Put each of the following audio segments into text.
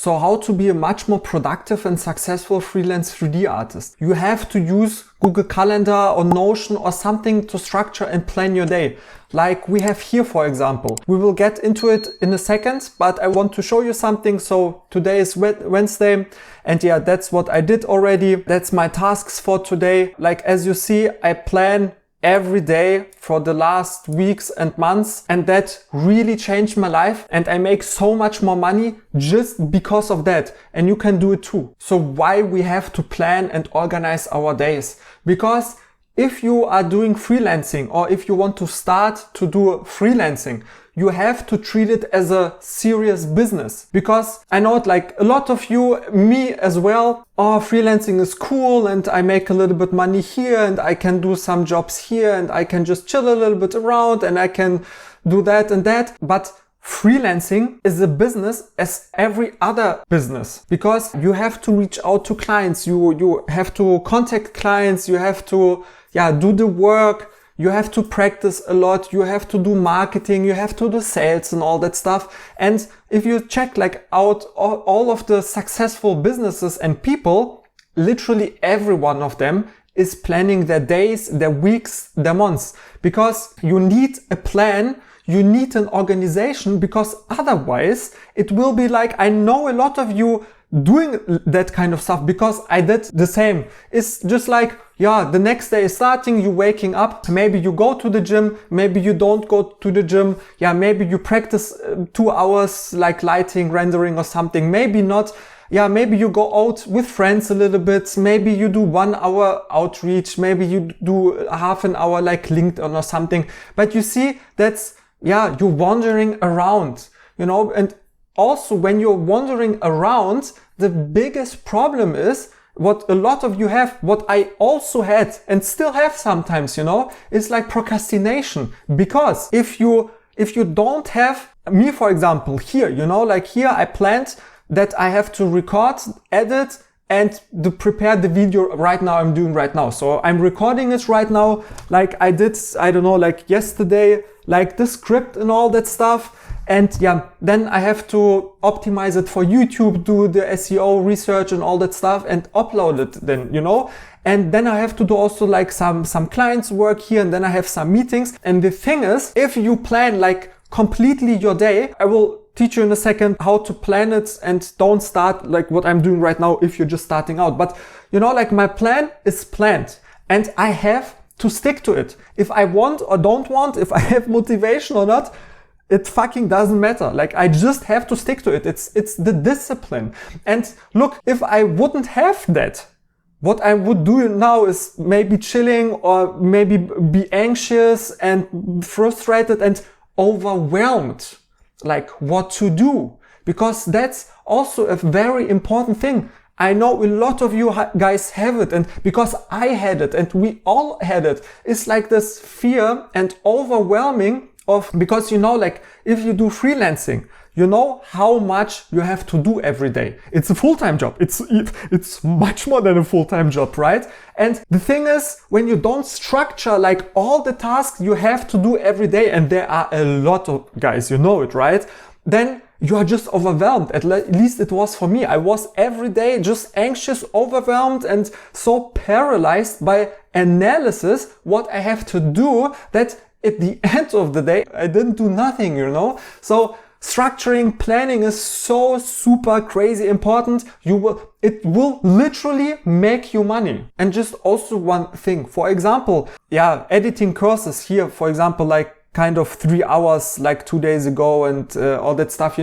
So how to be a much more productive and successful freelance 3D artist? You have to use Google Calendar or Notion or something to structure and plan your day. Like we have here, for example. We will get into it in a second, but I want to show you something. So today is Wednesday, and yeah, that's what I did already. That's my tasks for today. Like as you see, I plan every day for the last weeks and months, and that really changed my life, and I make so much more money just because of that, and you can do it too. So why we have to plan and organize our days? Because if you are doing freelancing, or if you want to start to do freelancing, you have to treat it as a serious business. Because I know it, like a lot of you, me as well, oh, freelancing is cool and I make a little bit money here and I can do some jobs here and I can just chill a little bit around and I can do that and that. But freelancing is a business as every other business, because you have to reach out to clients, you have to contact clients, you have to do the work. You have to practice a lot, you have to do marketing, you have to do sales and all that stuff. And if you check like out all of the successful businesses and people, literally every one of them is planning their days, their weeks, their months. Because you need a plan, you need an organization, because otherwise it will be like, I know a lot of you doing that kind of stuff, because I did the same. It's just like, the next day is starting, you waking up, maybe you go to the gym, maybe you don't go to the gym, maybe you practice 2 hours like lighting, rendering or something, maybe not, maybe you go out with friends a little bit, maybe you do 1 hour outreach, maybe you do half an hour like LinkedIn or something, but you see, that's, you're wandering around, and also when you're wandering around, the biggest problem is, what a lot of you have, what I also had and still have sometimes, is like procrastination. Because if you don't have me, for example, here, like here I planned that I have to record, edit, and to prepare the video I'm doing right now. So I'm recording it right now, like I did, I don't know, like yesterday, like the script and all that stuff. And then I have to optimize it for YouTube, do the SEO research and all that stuff and upload it then, And then I have to do also like some clients work here, and then I have some meetings. And the thing is, if you plan like completely your day, I will teach you in a second how to plan it, and don't start like what I'm doing right now if you're just starting out. But like my plan is planned and I have to stick to it. If I want or don't want, if I have motivation or not, it fucking doesn't matter. Like I just have to stick to it. It's the discipline. And look, if I wouldn't have that, what I would do now is maybe chilling, or maybe be anxious and frustrated and overwhelmed, like what to do. Because that's also a very important thing. I know a lot of you guys have it, and because I had it and we all had it, it's like this fear and overwhelming because like if you do freelancing, you know how much you have to do every day. It's a full-time job. It's much more than a full-time job, right? And the thing is, when you don't structure like all the tasks you have to do every day, and there are a lot of guys, it, right? Then you are just overwhelmed. At least it was for me. I was every day just anxious, overwhelmed, and so paralyzed by analysis, what I have to do, that at the end of the day, I didn't do nothing, So structuring, planning is so super crazy important. It will literally make you money. And just also one thing, for example, editing courses here, for example, like kind of 3 hours, like 2 days ago, and all that stuff,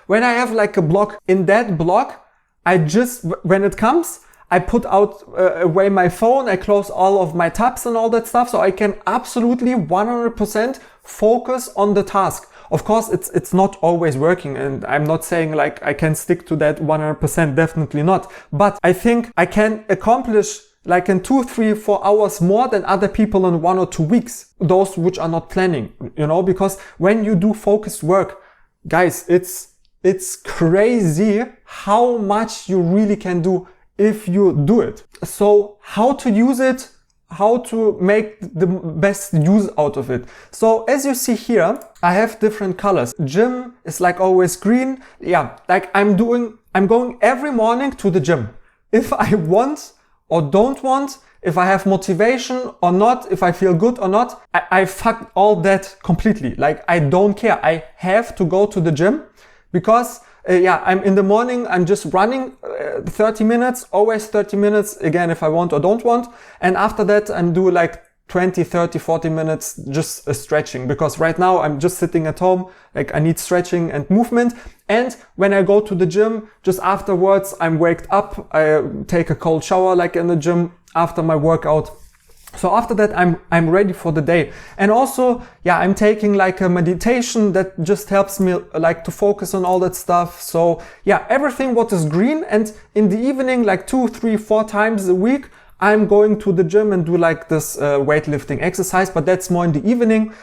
when I have like a block, in that block, when it comes, I put away my phone, I close all of my tabs and all that stuff, so I can absolutely 100% focus on the task. Of course, it's not always working, and I'm not saying like I can stick to that 100%, definitely not. But I think I can accomplish like in 2, 3, 4 hours more than other people in 1 or 2 weeks, those which are not planning, because when you do focused work, guys, it's crazy how much you really can do if you do it. So how to use it, how to make the best use out of it. So as you see here, I have different colors. Gym is like always green. Like I'm doing I'm going every morning to the gym. If I want or don't want, if I have motivation or not, if I feel good or not, I fuck all that completely. Like, I don't care. I have to go to the gym because I'm in the morning, I'm just running 30 minutes, always 30 minutes, again, if I want or don't want. And after that, I'm doing like 20, 30, 40 minutes just stretching, because right now I'm just sitting at home, like I need stretching and movement. And when I go to the gym, just afterwards, I'm waked up, I take a cold shower like in the gym after my workout. So after that, I'm ready for the day. And also, I'm taking like a meditation that just helps me like to focus on all that stuff. So everything what is green. And in the evening, like 2, 3, 4 times a week, I'm going to the gym and do like this weightlifting exercise, but that's more in the evening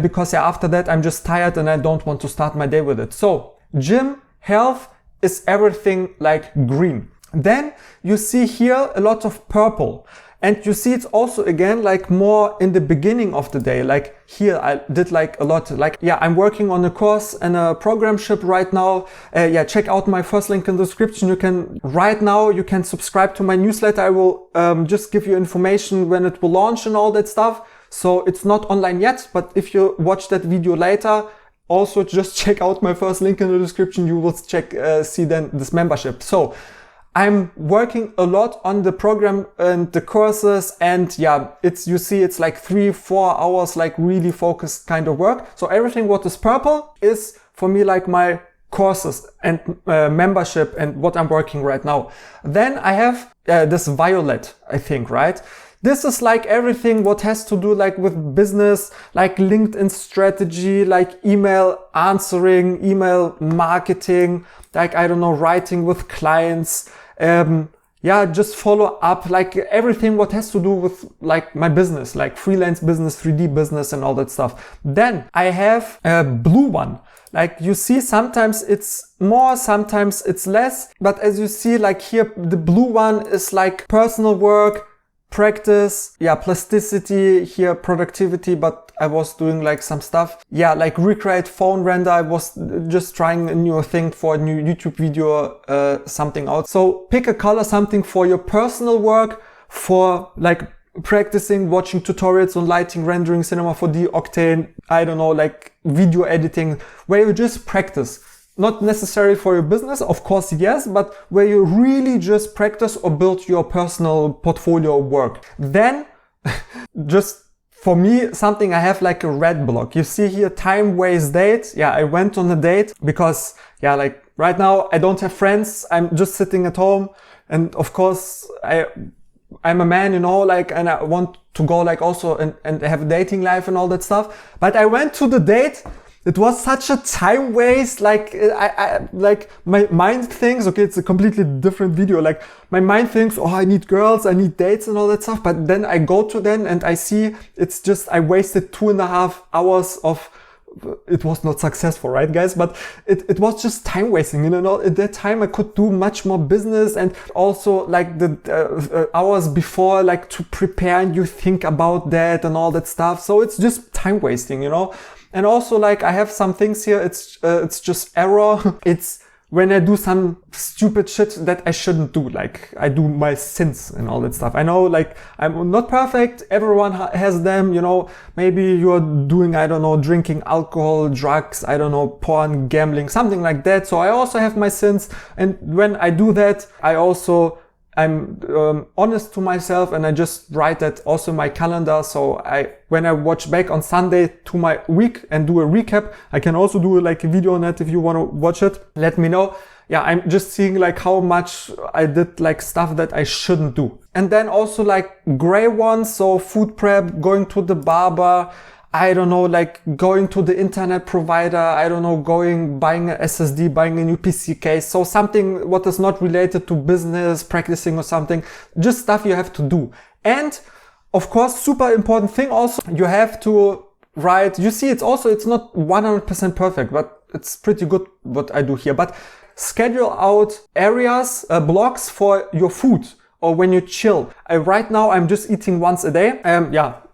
because after that, I'm just tired and I don't want to start my day with it. So gym, health is everything like green. Then you see here a lot of purple. And you see it's also again like more in the beginning of the day. Like here I did like a lot, like I'm working on a course and a programship right now. Check out my first link in the description. You can subscribe to my newsletter. I will just give you information when it will launch and all that stuff. So it's not online yet, but if you watch that video later, also just check out my first link in the description. You will see then this membership. So I'm working a lot on the program and the courses, and it's like 3-4 hours, like really focused kind of work. So everything what is purple is for me like my courses and membership and what I'm working right now. Then I have this violet, I think, right? This is like everything what has to do like with business, like LinkedIn strategy, like email answering, email marketing, like, I don't know, writing with clients, just follow up, like everything what has to do with like my business, like freelance business, 3D business and all that stuff. Then I have a blue one. Like you see, sometimes it's more, sometimes it's less. But as you see, like here, the blue one is like personal work, practice, plasticity, here productivity, but I was doing like some stuff. Like recreate phone render. I was just trying a new thing for a new YouTube video, something out. So pick a color, something for your personal work, for like practicing, watching tutorials on lighting, rendering, Cinema 4D, Octane, I don't know, like video editing, where you just practice. Not necessarily for your business, of course, yes, but where you really just practice or build your personal portfolio work. Then just for me, something I have like a red block. You see here, time, waste, date. I went on a date because like right now I don't have friends. I'm just sitting at home. And of course I'm a man, you know, like, and I want to go like also and have a dating life and all that stuff. But I went to the date. It was such a time waste, like, I like my mind thinks, okay, it's a completely different video. Like my mind thinks, oh, I need girls, I need dates and all that stuff. But then I go to them and I see it's just, I wasted 2.5 hours of, it was not successful, right guys? But it was just time wasting, you know. At that time I could do much more business, and also like the hours before, like to prepare and you think about that and all that stuff. So it's just time wasting, you know. And also like I have some things here, it's just error. It's when I do some stupid shit that I shouldn't do, like I do my sins and all that stuff. I know like I'm not perfect, everyone has them, you know. Maybe you're doing, I don't know, drinking alcohol, drugs, I don't know, porn, gambling, something like that. So I also have my sins, and when I do that, I'm honest to myself, and I just write that also in my calendar. So when I watch back on Sunday to my week and do a recap, I can also do like a video on that. If you want to watch it, let me know. I'm just seeing like how much I did like stuff that I shouldn't do. And then also like gray ones. So food prep, going to the barber, I don't know, like going to the internet provider, I don't know, buying a SSD, buying a new PC case. So something what is not related to business, practicing or something, just stuff you have to do. And of course, super important thing also, you have to write, you see, it's not 100% perfect, but it's pretty good what I do here. But schedule out areas, blocks for your food, or when you chill. Right now I'm just eating once a day.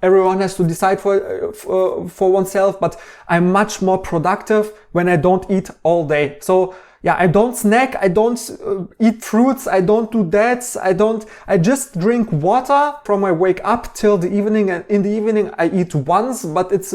Everyone has to decide for oneself, but I'm much more productive when I don't eat all day. So yeah, I don't snack, I don't eat fruits, I don't do that, I just drink water from my wake up till the evening, and in the evening I eat once, but it's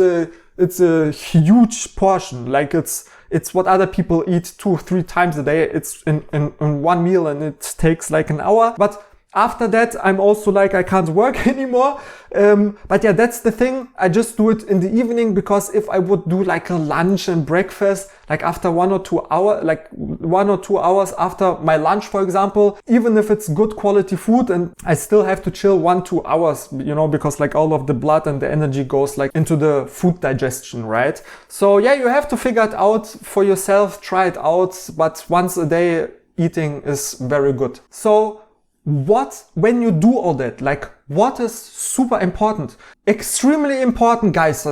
a huge portion. Like it's what other people eat 2-3 times a day. It's in one meal, and it takes like an hour. But after that, I'm also like, I can't work anymore. But yeah, that's the thing. I just do it in the evening, because if I would do like a lunch and breakfast, like after 1 or 2 hours, like 1 or 2 hours after my lunch, for example, even if it's good quality food, and I still have to chill 1-2 hours, you know, because like all of the blood and the energy goes like into the food digestion, right? So yeah, you have to figure it out for yourself, try it out, but once a day eating is very good. So when you do all that, like what is super important, extremely important, guys,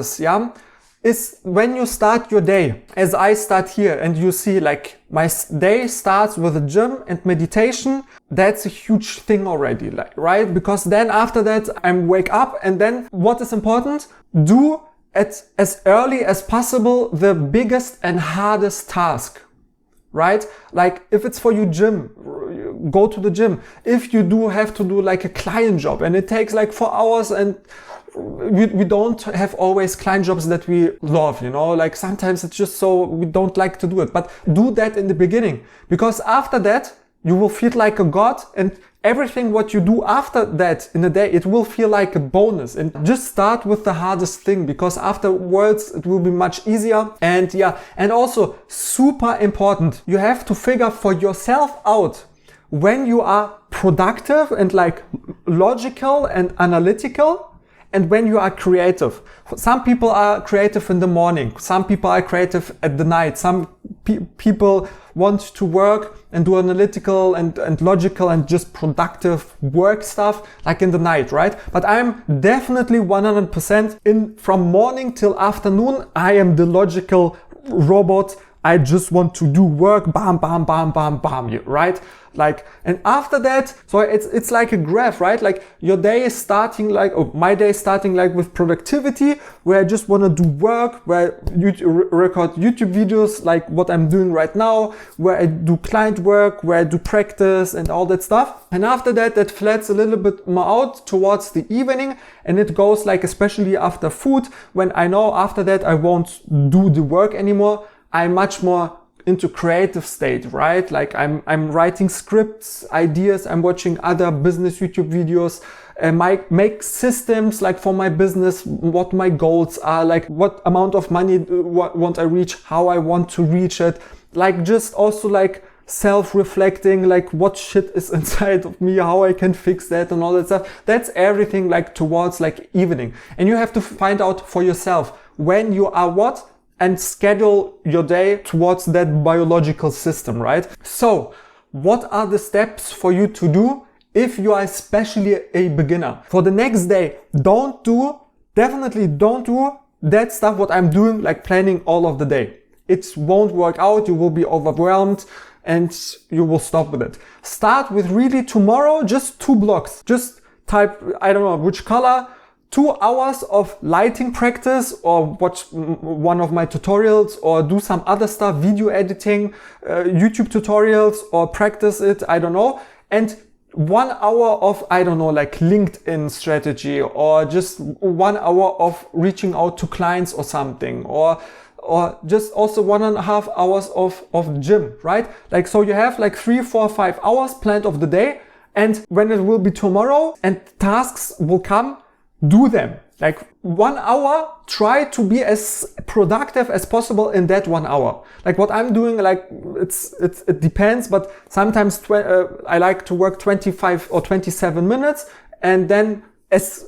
is when you start your day, as I start here, and you see like my day starts with a gym and meditation. That's a huge thing already, like, right? Because then after that I wake up, and then what is important, do as early as possible the biggest and hardest task, right? Like if it's for you gym, go to the gym. If you do have to do like a client job and it takes like 4 hours, and we don't have always client jobs that we love, you know, like sometimes it's just so we don't like to do it, but do that in the beginning, because after that you will feel like a god, and everything what you do after that in the day, it will feel like a bonus. And just start with the hardest thing, because afterwards it will be much easier. And yeah, and also super important, you have to figure for yourself out when you are productive and like logical and analytical, and when you are creative. Some people are creative in the morning, some people are creative at the night, some people want to work and do analytical and logical and just productive work stuff like in the night, right? But I'm definitely 100% from morning till afternoon. I am the logical robot. I just want to do work, bam, bam, bam, bam, bam, right? Like, and after that, so it's like a graph, right? Like your day is starting like, or my day is starting like with productivity, where I just want to do work, where I record YouTube videos, like what I'm doing right now, where I do client work, where I do practice and all that stuff. And after that flats a little bit more out towards the evening, and it goes like, especially after food, when I know after that I won't do the work anymore. I'm much more into creative state, right? Like I'm writing scripts, ideas, I'm watching other business YouTube videos, and make systems like for my business, what my goals are, like what amount of money want I reach, how I want to reach it, like just also like self-reflecting, like what shit is inside of me, how I can fix that and all that stuff. That's everything like towards like evening. And you have to find out for yourself when you are what, and schedule your day towards that biological system, right? So what are the steps for you to do if you are especially a beginner? For the next day, definitely don't do that stuff what I'm doing, like planning all of the day. It won't work out, you will be overwhelmed, and you will stop with it. Start with really tomorrow, just 2 blocks. Just type, I don't know which color, 2 hours of lighting practice, or watch one of my tutorials, or do some other stuff, video editing, YouTube tutorials, or practice it, I don't know. And 1 hour of, I don't know, like LinkedIn strategy, or just 1 hour of reaching out to clients or something, or just also 1.5 hours of gym, right? Like, so you have like 3, 4, 5 hours planned of the day. And when it will be tomorrow and tasks will come, do them. Like 1 hour, try to be as productive as possible in that 1 hour. Like what I'm doing, like it depends, but sometimes I like to work 25 or 27 minutes, and then as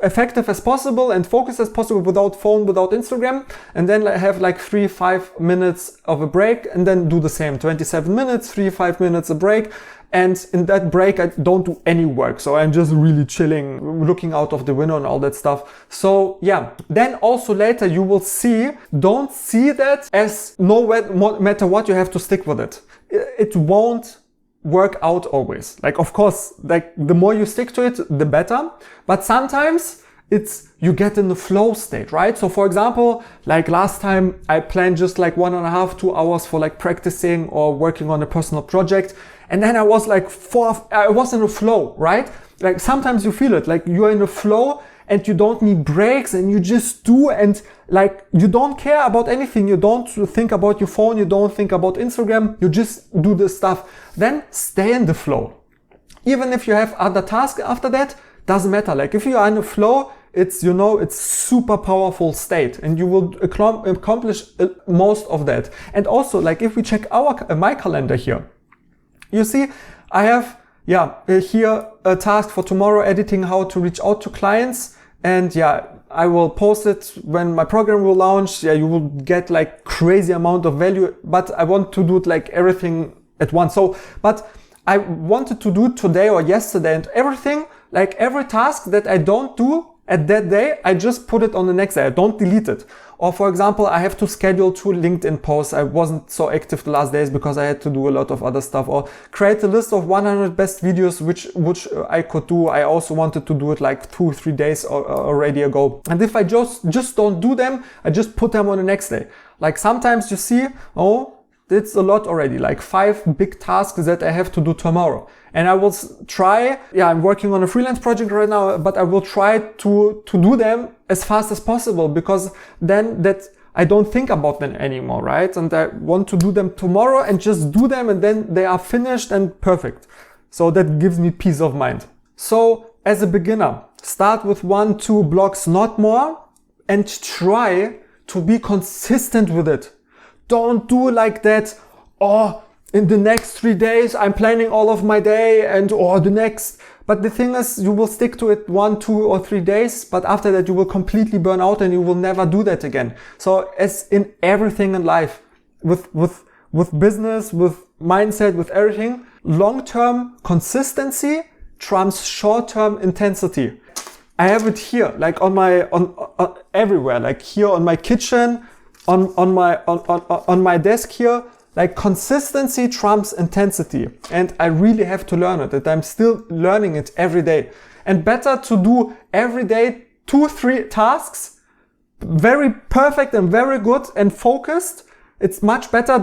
effective as possible and focused as possible, without phone, without Instagram, and then I have like 3-5 minutes of a break, and then do the same, 27 minutes, 3-5 minutes a break. And in that break, I don't do any work. So I'm just really chilling, looking out of the window and all that stuff. So yeah, then also later you will see, don't see that as no matter what, you have to stick with it. It won't work out always. Like, of course, like the more you stick to it, the better. But sometimes you get in the flow state, right? So for example, like last time I planned just like 1.5, 2 hours for like practicing or working on a personal project. And then I was like I was in a flow, right? Like sometimes you feel it, like you're in a flow and you don't need breaks and you just do, and like you don't care about anything. You don't think about your phone. You don't think about Instagram. You just do this stuff. Then stay in the flow. Even if you have other tasks after that, doesn't matter. Like if you are in a flow, it's, you know, it's super powerful state and you will accomplish most of that. And also, like if we check my calendar here, you see, I have, here a task for tomorrow, editing how to reach out to clients. And I will post it when my program will launch. You will get like crazy amount of value, but I want to do it like everything at once. So, but I wanted to do it today or yesterday, and everything, like every task that I don't do at that day, I just put it on the next day. I don't delete it. Or for example, I have to schedule 2 LinkedIn posts. I wasn't so active the last days because I had to do a lot of other stuff, or create a list of 100 best videos, which I could do. I also wanted to do it like 2-3 days already ago. And if I just don't do them, I just put them on the next day. Like sometimes you see, it's a lot already, like 5 big tasks that I have to do tomorrow. And I will try, I'm working on a freelance project right now, but I will try to do them as fast as possible, because then that I don't think about them anymore, right? And I want to do them tomorrow and just do them, and then they are finished and perfect. So that gives me peace of mind. So as a beginner, start with 1-2 blocks, not more, and try to be consistent with it. Don't do like that, in the next 3 days, I'm planning all of my day but the thing is, you will stick to it 1, 2 or 3 days, but after that you will completely burn out and you will never do that again. So as in everything in life, with business, with mindset, with everything, long-term consistency trumps short-term intensity. I have it here, like on everywhere, like here on my kitchen, on my desk here. Like consistency trumps intensity, and I really have to learn it, and I'm still learning it every day. And better to do every day 2-3 tasks, very perfect and very good and focused. It's much better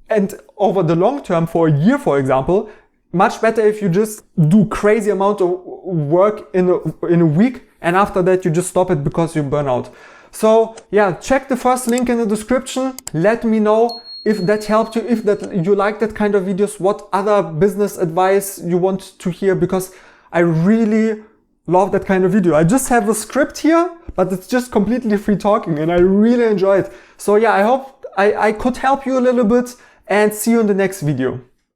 and over the long term, for a year, for example, much better if you just do crazy amount of work in a week, and after that you just stop it because you burn out. So check the first link in the description. Let me know if that helped you, if that you like that kind of videos, what other business advice you want to hear, because I really love that kind of video. I just have a script here, but it's just completely free talking and I really enjoy it. So I hope I could help you a little bit, and see you in the next video.